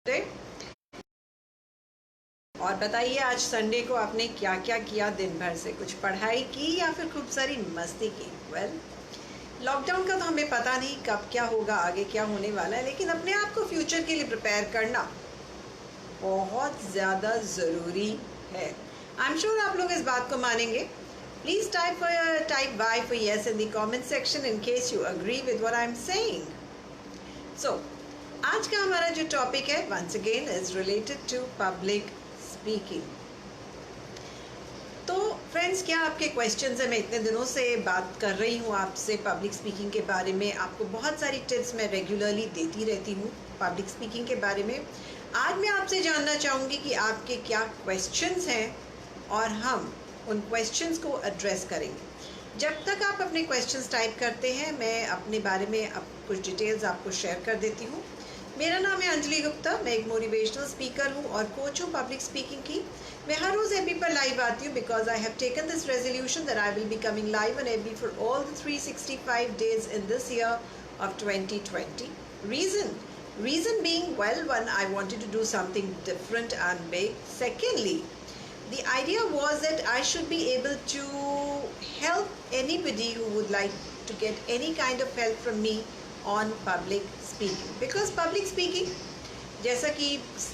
और बताइए आज संडे को आपने क्या क्या किया दिन भर से, कुछ पढ़ाई की या फिर खूब सारी मस्ती की। वेल, लॉकडाउन का तो हमें पता नहीं कब क्या होगा, आगे क्या होने वाला है, लेकिन अपने आप को फ्यूचर के लिए प्रिपेयर करना बहुत ज़्यादा ज़रूरी है। आई एम श्योर आप लोग इस बात को मानेंगे। Please type Y for yes in the comment section in case you agree with what I am saying. So आज का हमारा जो टॉपिक है once again is related to public speaking. तो फ्रेंड्स, क्या आपके क्वेश्चंस हैं? मैं इतने दिनों से बात कर रही हूँ आपसे पब्लिक स्पीकिंग के बारे में, आपको बहुत सारी टिप्स मैं रेगुलरली देती रहती हूँ पब्लिक स्पीकिंग के बारे में। आज मैं आपसे जानना चाहूँगी कि आपके क्या क्वेश्चंस हैं और हम उन क्वेश्चंस को एड्रेस करेंगे। जब तक आप अपने क्वेश्चंस टाइप करते हैं, मैं अपने बारे में कुछ डिटेल्स आपको शेयर कर देती हूँ। मेरा नाम है अंजलि गुप्ता, मैं एक मोटिवेशनल स्पीकर हूँ और कोच हूँ पब्लिक स्पीकिंग की। मैं हर रोज़ एबी पर लाइव आती हूँ because I have taken this resolution that I will be coming live on AB for all the 365 days in this year of 2020. Reason being, well, one, I wanted to do something different and big. Secondly, the idea was that I should be able to help anybody who would like to get any kind of help from me on public speaking. Because public speaking, जैसा कि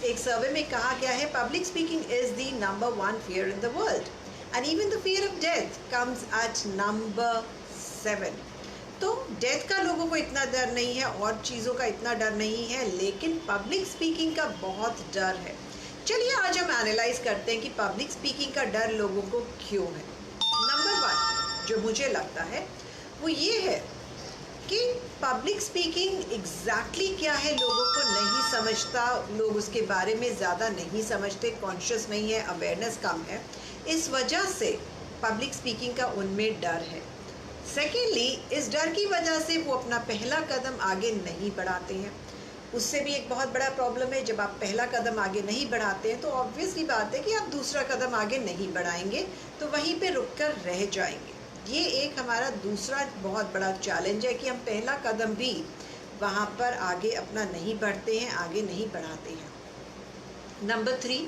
एक सर्वे में कहा गया है, public speaking is the number one fear in the world, and even the fear of death comes at number 7. तो death का लोगों को इतना डर नहीं है और चीज़ों का इतना डर नहीं है, लेकिन पब्लिक स्पीकिंग का बहुत डर है। चलिए आज हम एनालाइज करते हैं कि पब्लिक स्पीकिंग का डर लोगों को क्यों है। नंबर 1 जो मुझे लगता है वो ये है कि पब्लिक स्पीकिंग एग्जैक्टली क्या है लोगों को नहीं समझता, लोग उसके बारे में ज़्यादा नहीं समझते, कॉन्शियस नहीं है, अवेयरनेस कम है, इस वजह से पब्लिक स्पीकिंग का उनमें डर है। सेकेंडली, इस डर की वजह से वो अपना पहला कदम आगे नहीं बढ़ाते हैं। उससे भी एक बहुत बड़ा प्रॉब्लम है, जब आप पहला कदम आगे नहीं बढ़ाते हैं तो ऑब्वियसली बात है कि आप दूसरा कदम आगे नहीं बढ़ाएंगे, तो वहीं पे रुक कर रह जाएंगे। ये एक हमारा दूसरा बहुत बड़ा चैलेंज है कि हम पहला कदम भी वहाँ पर आगे अपना नहीं बढ़ते हैं, आगे नहीं बढ़ाते हैं। नंबर 3,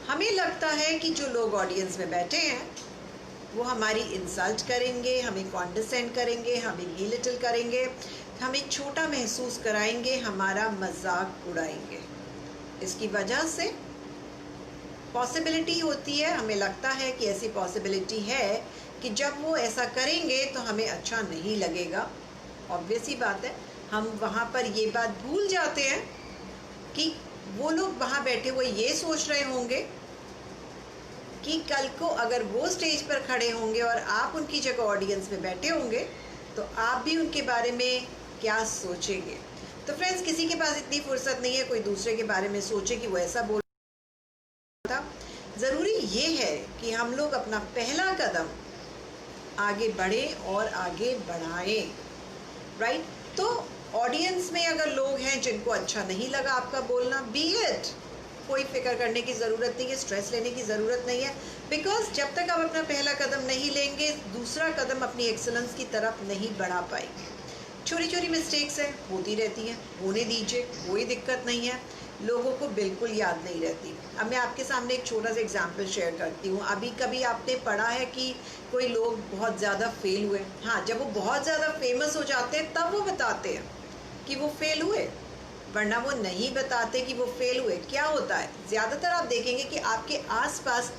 हमें लगता है कि जो लोग ऑडियंस में बैठे हैं वो हमारी इंसल्ट करेंगे, हमें कॉन्डिसेंड करेंगे, हमें बिलिटल करेंगे, हमें छोटा महसूस कराएंगे, हमारा मजाक उड़ाएंगे। इसकी वजह से पॉसिबिलिटी होती है, हमें लगता है कि ऐसी पॉसिबिलिटी है कि जब वो ऐसा करेंगे तो हमें अच्छा नहीं लगेगा। ऑब्वियस ही बात है, हम वहाँ पर ये बात भूल जाते हैं कि वो लोग वहाँ बैठे हुए ये सोच रहे होंगे कि कल को अगर वो स्टेज पर खड़े होंगे और आप उनकी जगह ऑडियंस में बैठे होंगे तो आप भी उनके बारे में क्या सोचेंगे। तो फ्रेंड्स, किसी के पास इतनी फुर्सत नहीं है कोई दूसरे के बारे में सोचे कि वो ऐसा बोल रहा था। ज़रूरी ये है कि हम लोग अपना पहला कदम आगे बढ़ें और आगे बढ़ाएं, राइट। तो ऑडियंस में अगर लोग हैं जिनको अच्छा नहीं लगा आपका बोलना, बी इट, कोई फिक्र करने की ज़रूरत नहीं है, स्ट्रेस लेने की ज़रूरत नहीं है, बिकॉज जब तक आप अपना पहला कदम नहीं लेंगे दूसरा कदम अपनी एक्सेलेंस की तरफ नहीं बढ़ा पाएंगे। छोटी छोटी मिस्टेक्स हैं, होती रहती हैं, होने दीजिए, कोई दिक्कत नहीं है, लोगों को बिल्कुल याद नहीं रहती। अब मैं आपके सामने एक छोटा सा एग्जाम्पल शेयर करती हूँ। अभी कभी आपने पढ़ा है कि कोई लोग बहुत ज़्यादा फेल हुए, हाँ, जब वो बहुत ज़्यादा फेमस हो जाते हैं तब वो बताते हैं कि वो फेल हुए, वरना वो नहीं बताते कि वो फेल हुए। क्या होता है, ज़्यादातर आप देखेंगे कि आपके आसपास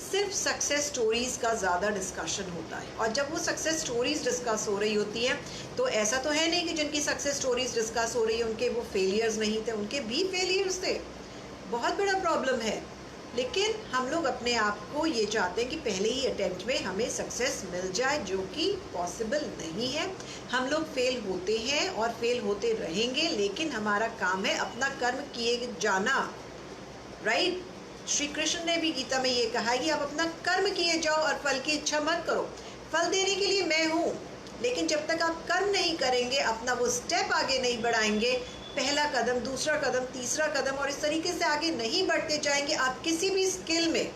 सिर्फ सक्सेस स्टोरीज़ का ज़्यादा डिस्कशन होता है, और जब वो सक्सेस स्टोरीज़ डिस्कस हो रही होती हैं तो ऐसा तो है नहीं कि जिनकी सक्सेस स्टोरीज़ डिस्कस हो रही है उनके वो फेलियर्स नहीं थे, उनके भी फेलियर्स थे। बहुत बड़ा प्रॉब्लम है, लेकिन हम लोग अपने आप को ये चाहते हैं कि पहले ही अटेम्प्ट में हमें सक्सेस मिल जाए, जो कि पॉसिबल नहीं है। हम लोग फेल होते हैं और फेल होते रहेंगे, लेकिन हमारा काम है अपना कर्म किए जाना, राइट। श्री कृष्ण ने भी गीता में ये कहा है कि आप अपना कर्म किए जाओ और फल की इच्छा मत करो। फल देने के लिए मैं हूँ, लेकिन जब तक आप कर्म नहीं करेंगे, अपना वो स्टेप आगे नहीं बढ़ाएंगे, पहला कदम, दूसरा कदम, तीसरा कदम, और इस तरीके से आगे नहीं बढ़ते जाएंगे, आप किसी भी स्किल में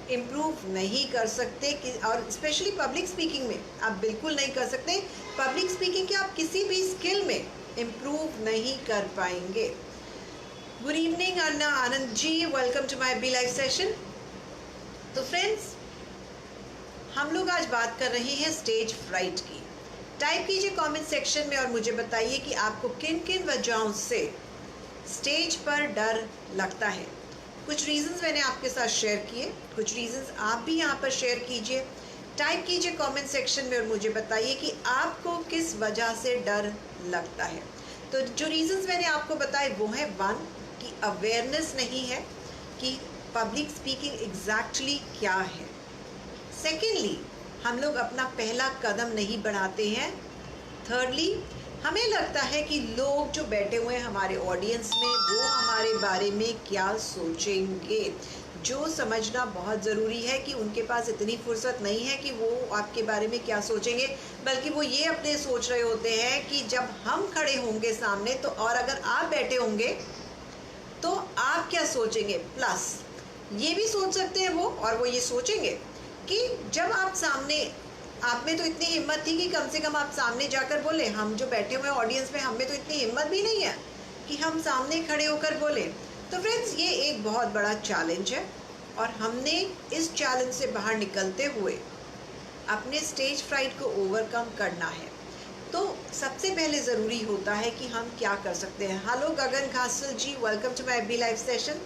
इम्प्रूव नहीं कर सकते और स्पेशली पब्लिक स्पीकिंग में आप बिल्कुल नहीं कर सकते। पब्लिक स्पीकिंग के आप किसी भी स्किल में इम्प्रूव नहीं कर पाएंगे। Good evening Anna Anand ji, welcome to my B live session. तो फ्रेंड्स, हम लोग आज बात कर रहे हैं स्टेज फ्राइट की। टाइप कीजिए कमेंट सेक्शन में और मुझे बताइए कि आपको किन किन वजहों से स्टेज पर डर लगता है। कुछ रीजंस मैंने आपके साथ शेयर किए, कुछ रीजंस आप भी यहाँ पर शेयर कीजिए। टाइप कीजिए कमेंट सेक्शन में और मुझे बताइए कि आपको किस वजह से डर लगता है। तो जो रीजंस मैंने आपको बताए वो है, 1 कि अवेयरनेस नहीं है कि पब्लिक स्पीकिंग एग्जैक्टली क्या है। सेकेंडली, हम लोग अपना पहला कदम नहीं बढ़ाते हैं। थर्डली, हमें लगता है कि लोग जो बैठे हुए हैं हमारे ऑडियंस में वो हमारे बारे में क्या सोचेंगे, जो समझना बहुत ज़रूरी है कि उनके पास इतनी फुर्सत नहीं है कि वो आपके बारे में क्या सोचेंगे, बल्कि वो ये अपने सोच रहे होते हैं कि जब हम खड़े होंगे सामने तो और अगर आप बैठे होंगे तो आप क्या सोचेंगे। प्लस ये भी सोच सकते हैं वो, और वो ये सोचेंगे कि जब आप सामने, आप में तो इतनी हिम्मत थी कि कम से कम आप सामने जाकर बोले। हम जो बैठे हुए ऑडियंस में, हम में तो इतनी हिम्मत भी नहीं है कि हम सामने खड़े होकर बोले। तो फ्रेंड्स, ये एक बहुत बड़ा चैलेंज है और हमने इस चैलेंज से बाहर निकलते हुए अपने स्टेज फ्राइट को ओवरकम करना है। तो सबसे पहले ज़रूरी होता है कि हम क्या कर सकते हैं। Hello Gagan Ghasal ji, welcome to my B live session.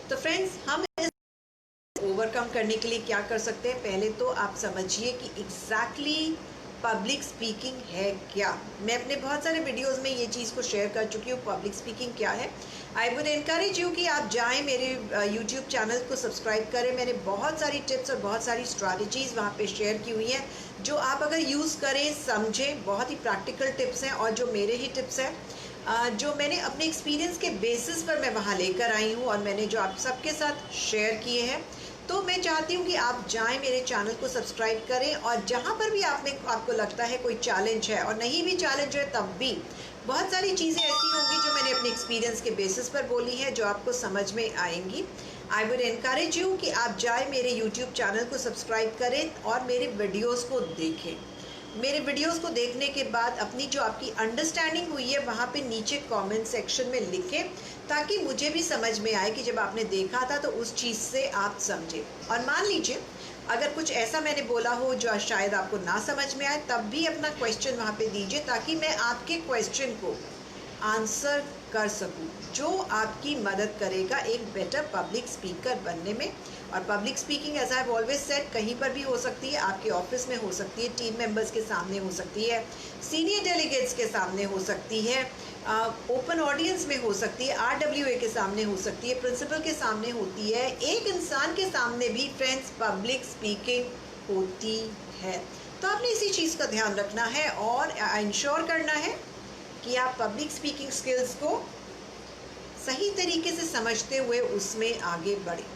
तो फ्रेंड्स, हम ओवरकम करने के लिए क्या कर सकते हैं। पहले तो आप समझिए कि एग्जैक्टली पब्लिक स्पीकिंग है क्या। मैं अपने बहुत सारे वीडियोस में ये चीज़ को शेयर कर चुकी हूँ, पब्लिक स्पीकिंग क्या है। आई वुड एनकरेज यू कि आप जाएं, मेरे यूट्यूब चैनल को सब्सक्राइब करें। मैंने बहुत सारी टिप्स और बहुत सारी स्ट्रैटेजीज़ वहाँ पे शेयर की हुई हैं, जो आप अगर यूज़ करें, समझें, बहुत ही प्रैक्टिकल टिप्स हैं। और जो मेरे ही टिप्स हैं जो मैंने अपने एक्सपीरियंस के बेसिस पर मैं वहाँ लेकर आई हूँ और मैंने जो आप सबके साथ शेयर किए हैं। तो मैं चाहती हूँ कि आप जाएं, मेरे चैनल को सब्सक्राइब करें, और जहाँ पर भी आपको लगता है कोई चैलेंज है, और नहीं भी चैलेंज है तब भी बहुत सारी चीज़ें ऐसी होंगी जो मैंने अपने एक्सपीरियंस के बेसिस पर बोली हैं, जो आपको समझ में आएंगी। आई वुड एनकरेज यू कि आप जाएं, मेरे यूट्यूब चैनल को सब्सक्राइब करें और मेरे वीडियोज़ को देखें। मेरे वीडियोस को देखने के बाद अपनी जो आपकी अंडरस्टैंडिंग हुई है वहाँ पे नीचे कमेंट सेक्शन में लिखें, ताकि मुझे भी समझ में आए कि जब आपने देखा था तो उस चीज़ से आप समझे। और मान लीजिए अगर कुछ ऐसा मैंने बोला हो जो शायद आपको ना समझ में आए, तब भी अपना क्वेश्चन वहाँ पे दीजिए, ताकि मैं आपके क्वेश्चन को आंसर कर सकूं, जो आपकी मदद करेगा एक बेटर पब्लिक स्पीकर बनने में। और public speaking, as I have always said, कहीं पर भी हो सकती है। आपके ऑफिस में हो सकती है, टीम मेंबर्स के सामने हो सकती है, सीनियर डेलीगेट्स के सामने हो सकती है, ओपन ऑडियंस में हो सकती है, RWA के सामने हो सकती है, प्रिंसिपल के सामने होती है, एक इंसान के सामने भी फ्रेंड्स पब्लिक स्पीकिंग होती है। तो आपने इसी चीज़ का ध्यान रखना है और इंश्योर करना है कि आप पब्लिक स्पीकिंग स्किल्स को सही तरीके से समझते हुए उसमें आगे बढ़े।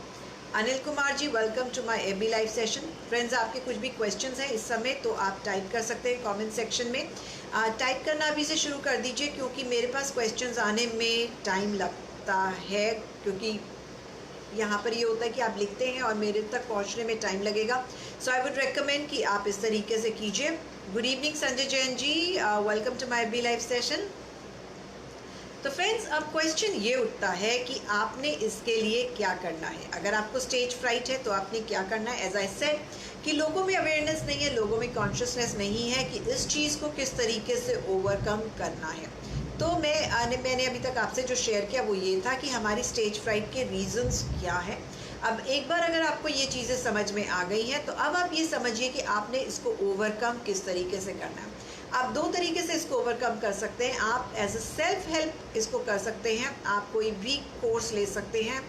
Anil Kumar ji, welcome to my AB live session. Friends, आपके कुछ भी क्वेश्चंस हैं इस समय तो आप टाइप कर सकते हैं कमेंट सेक्शन में। टाइप करना अभी से शुरू कर दीजिए, क्योंकि मेरे पास क्वेश्चंस आने में टाइम लगता है, क्योंकि यहाँ पर ये होता है कि आप लिखते हैं और मेरे तक पहुँचने में टाइम लगेगा। सो आई वुड रिकमेंड कि आप इस तरीके से कीजिए। Good evening Sanjay Jain ji, welcome to my B live session. तो फ्रेंड्स, अब क्वेश्चन ये उठता है कि आपने इसके लिए क्या करना है। अगर आपको स्टेज फ्राइट है तो आपने क्या करना है। एज आई सेड कि लोगों में अवेयरनेस नहीं है, लोगों में कॉन्शियसनेस नहीं है कि इस चीज़ को किस तरीके से ओवरकम करना है। तो मैंने अभी तक आपसे जो शेयर किया वो ये था कि हमारी स्टेज फ्राइट के रीजंस क्या है। अब एक बार अगर आपको ये चीज़ें समझ में आ गई हैं तो अब आप ये समझिए कि आपने इसको ओवरकम किस तरीके से करना है। आप 2 तरीके से इसको ओवरकम कर सकते हैं। आप एज अ सेल्फ हेल्प इसको कर सकते हैं, आप कोई भी कोर्स ले सकते हैं,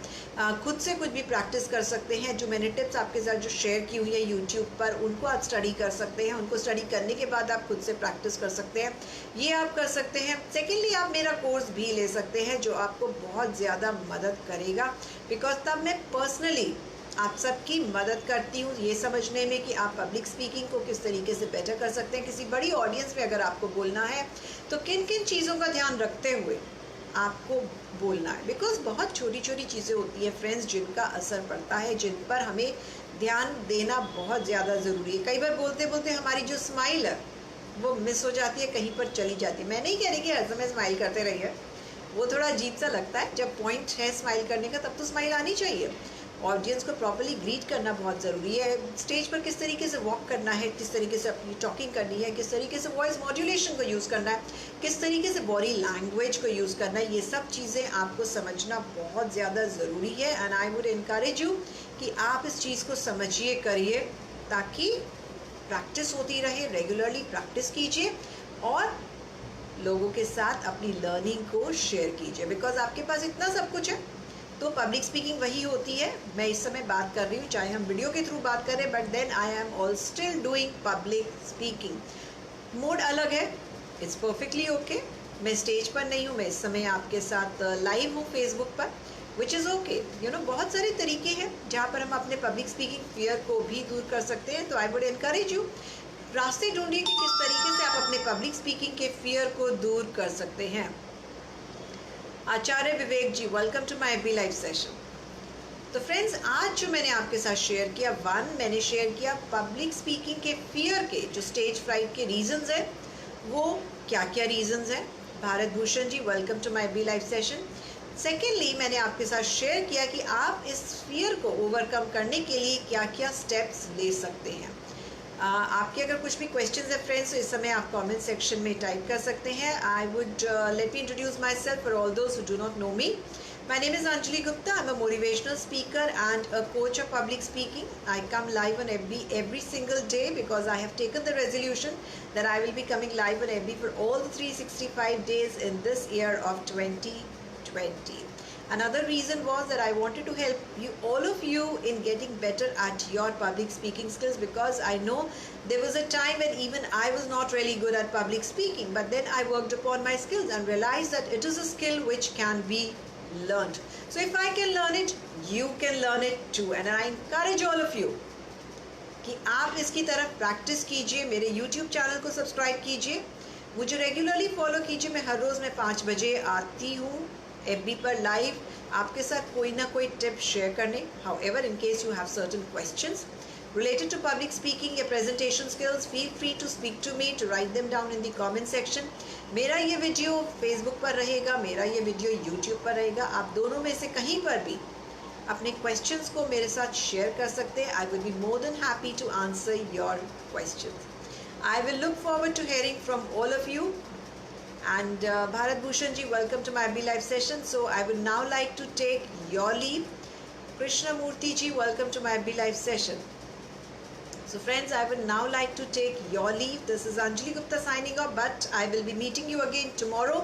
खुद से कुछ भी प्रैक्टिस कर सकते हैं। जो मैंने टिप्स आपके साथ जो शेयर की हुई है यूट्यूब पर, उनको आप स्टडी कर सकते हैं। उनको स्टडी करने के बाद आप खुद से प्रैक्टिस कर सकते हैं, ये आप कर सकते हैं। सेकेंडली, आप मेरा कोर्स भी ले सकते हैं, जो आपको बहुत ज़्यादा मदद करेगा, बिकॉज तब मैं पर्सनली आप सबकी मदद करती हूँ ये समझने में कि आप पब्लिक स्पीकिंग को किस तरीके से बेटर कर सकते हैं। किसी बड़ी ऑडियंस में अगर आपको बोलना है तो किन किन चीज़ों का ध्यान रखते हुए आपको बोलना है, बिकॉज बहुत छोटी छोटी चीज़ें होती हैं फ्रेंड्स जिनका असर पड़ता है, जिन पर हमें ध्यान देना बहुत ज़्यादा ज़रूरी है। कई बार बोलते बोलते हमारी जो स्माइल है वो मिस हो जाती है, कहीं पर चली जाती है। मैं नहीं कह रही कि हर समय स्माइल करते रहिए, वो थोड़ा अजीब सा लगता है। जब पॉइंट है स्माइल करने का तब तो स्माइल आनी चाहिए। ऑडियंस को प्रॉपर्ली ग्रीट करना बहुत ज़रूरी है। स्टेज पर किस तरीके से वॉक करना है, किस तरीके से अपनी टॉकिंग करनी है, किस तरीके से वॉइस मॉड्यूलेशन को यूज़ करना है, किस तरीके से बॉडी लैंग्वेज को यूज़ करना है, ये सब चीज़ें आपको समझना बहुत ज़्यादा ज़रूरी है। And I would encourage you कि आप इस चीज़ को समझिए, करिए, ताकि प्रैक्टिस होती रहे। रेगुलरली प्रैक्टिस कीजिए और लोगों के साथ अपनी लर्निंग को शेयर कीजिए, बिकॉज आपके पास इतना सब कुछ है। तो पब्लिक स्पीकिंग वही होती है। मैं इस समय बात कर रही हूँ, चाहे हम वीडियो के थ्रू बात करें, but then I am all still doing public speaking. Mode अलग है, इट्स परफेक्टली ओके। मैं स्टेज पर नहीं हूँ, मैं इस समय आपके साथ लाइव हूँ फेसबुक पर, which is okay. You know, बहुत सारे तरीके हैं जहाँ पर हम अपने पब्लिक स्पीकिंग फियर को भी दूर कर सकते हैं। तो आई वुड एनकरेज यू, रास्ते ढूंढिए कि किस तरीके से आप अपने पब्लिक स्पीकिंग के फियर को दूर कर सकते हैं। Acharya Vivek ji, welcome to my FB live session. तो फ्रेंड्स, आज जो मैंने आपके साथ शेयर किया, मैंने शेयर किया पब्लिक स्पीकिंग के फियर के जो स्टेज फ्राइट के रीजंस है, वो क्या क्या रीजंस हैं। Bharat Bhushan ji, welcome to my FB live session. Secondly, मैंने आपके साथ शेयर किया कि आप इस फियर को ओवरकम करने के लिए क्या क्या स्टेप्स ले सकते हैं। आपके अगर कुछ भी क्वेश्चंस है फ्रेंड्स, तो इस समय आप कमेंट सेक्शन में टाइप कर सकते हैं। I would let me introduce my self for all those who do not know me. My name is Anjali Gupta. I'm a motivational speaker and a coach of public speaking. I come live on FB every single day because I have taken the resolution that I will be coming live on FB for all the 365 days in this year of 2020. Another reason was that I wanted to help you, all of you, in getting better at your public speaking skills, because I know there was a time when even I was not really good at public speaking, but then I worked upon my skills and realized that it is a skill which can be learned. So if I can learn it, you can learn it too. And I encourage all of you कि आप इसकी तरफ practice कीजिए। मेरे YouTube channel को subscribe कीजिए, मुझे regularly follow कीजिए। मैं हर रोज़ मैं 5 बजे आती हूँ FB पर लाइव, आपके साथ कोई ना कोई टिप शेयर करने। However, in case you have certain questions related to public speaking या presentation skills, feel free to speak to me, to write them down in the comment section. मेरा ये वीडियो Facebook पर रहेगा, मेरा ये video YouTube पर रहेगा। आप दोनों में से कहीं पर भी अपने क्वेश्चंस को मेरे साथ शेयर कर सकते हैं। I will be more than happy to answer your questions. I will look forward to hearing from all of you. And Bharat Bhushan ji, welcome to my FB live session. So I would now like to take your leave. Krishna Murthy ji, welcome to my FB live session. So friends, I would now like to take your leave. This is Anjali Gupta signing off, but I will be meeting you again tomorrow,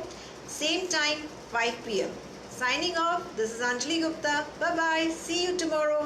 same time, 5 p.m. Signing off, this is Anjali Gupta. Bye bye. See you tomorrow.